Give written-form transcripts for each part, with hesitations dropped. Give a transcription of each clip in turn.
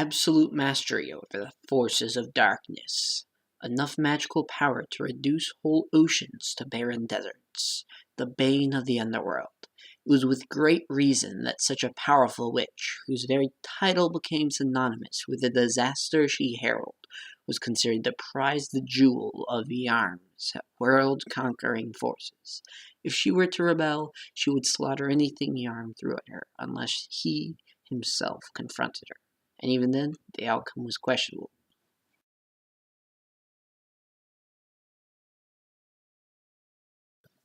absolute mastery over the forces of darkness, enough magical power to reduce whole oceans to barren deserts, the bane of the underworld. It was with great reason that such a powerful witch, whose very title became synonymous with the disaster she heralded, was considered the prized jewel of Yarm's world-conquering forces. If she were to rebel, she would slaughter anything Yarm threw at her, unless he himself confronted her. And even then, the outcome was questionable.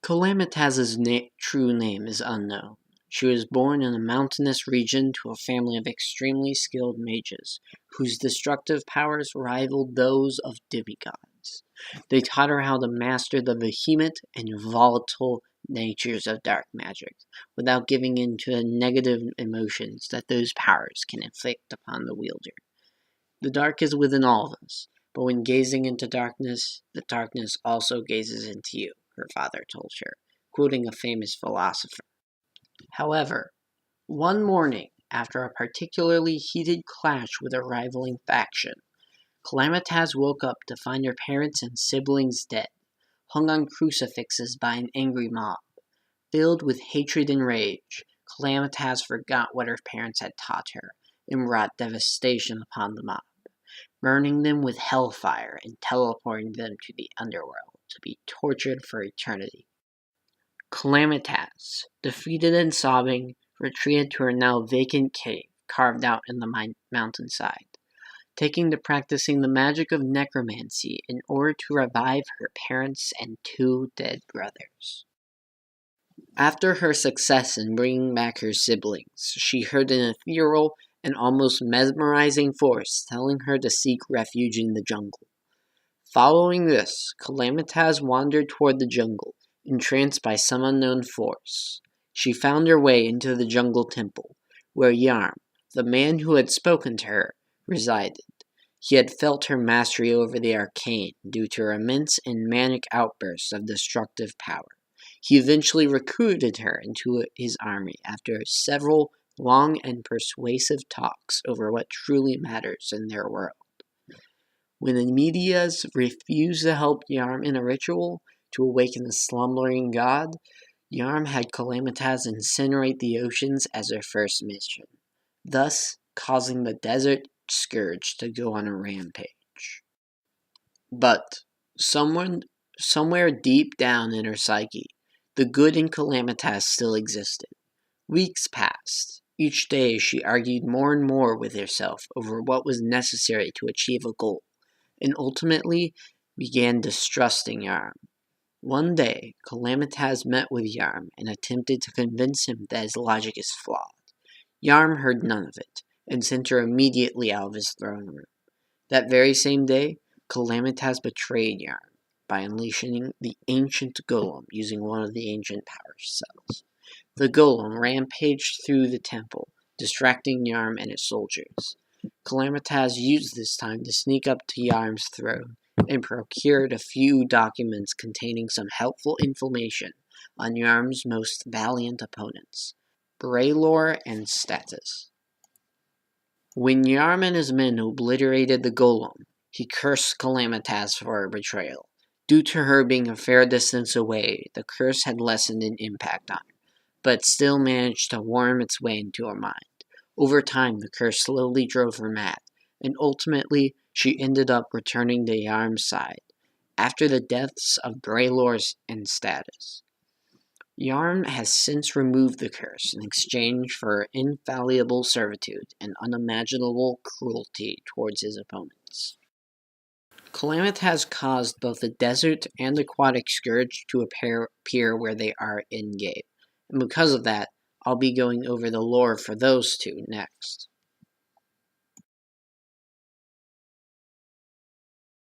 Calamatas's true name is unknown. She was born in a mountainous region to a family of extremely skilled mages, whose destructive powers rivaled those of demigods. They taught her how to master the vehement and volatile natures of dark magic, without giving in to the negative emotions that those powers can inflict upon the wielder. The dark is within all of us, but when gazing into darkness, the darkness also gazes into you, her father told her, quoting a famous philosopher. However, one morning, after a particularly heated clash with a rivaling faction, Calamatas woke up to find her parents and siblings dead, hung on crucifixes by an angry mob. Filled with hatred and rage, Calamatas forgot what her parents had taught her and wrought devastation upon the mob, burning them with hellfire and teleporting them to the underworld to be tortured for eternity. Calamatas, defeated and sobbing, retreated to her now vacant cave carved out in the mountainside, taking to practicing the magic of necromancy in order to revive her parents and two dead brothers. After her success in bringing back her siblings, she heard an ethereal and almost mesmerizing force telling her to seek refuge in the jungle. Following this, Calamatas wandered toward the jungle, entranced by some unknown force. She found her way into the jungle temple, where Yarm, the man who had spoken to her, resided. He had felt her mastery over the arcane due to her immense and manic outbursts of destructive power. He eventually recruited her into his army after several long and persuasive talks over what truly matters in their world. When the Medias refused to help Yarm in a ritual to awaken the slumbering god, Yarm had Calamatas incinerate the oceans as her first mission, thus causing the desert scourge to go on a rampage. But somewhere deep down in her psyche, the good in Calamatas still existed. Weeks passed. Each day she argued more and more with herself over what was necessary to achieve a goal, and ultimately began distrusting Yarm. One day, Calamatas met with Yarm and attempted to convince him that his logic is flawed. Yarm heard none of it, and sent her immediately out of his throne room. That very same day, Calamatas betrayed Yarm by unleashing the ancient golem using one of the ancient power cells. The golem rampaged through the temple, distracting Yarm and his soldiers. Calamatas used this time to sneak up to Yarm's throne and procured a few documents containing some helpful information on Yarm's most valiant opponents, Braylor and Status. When Yarm and his men obliterated the golem, he cursed Calamatas for her betrayal. Due to her being a fair distance away, the curse had lessened in impact on her, but still managed to worm its way into her mind. Over time, the curse slowly drove her mad, and ultimately, she ended up returning to Yarm's side, after the deaths of Braylor and Status. Yarm has since removed the curse in exchange for infallible servitude and unimaginable cruelty towards his opponents. Calamatas caused both the desert and aquatic scourge to appear where they are in-game, and because of that, I'll be going over the lore for those two next.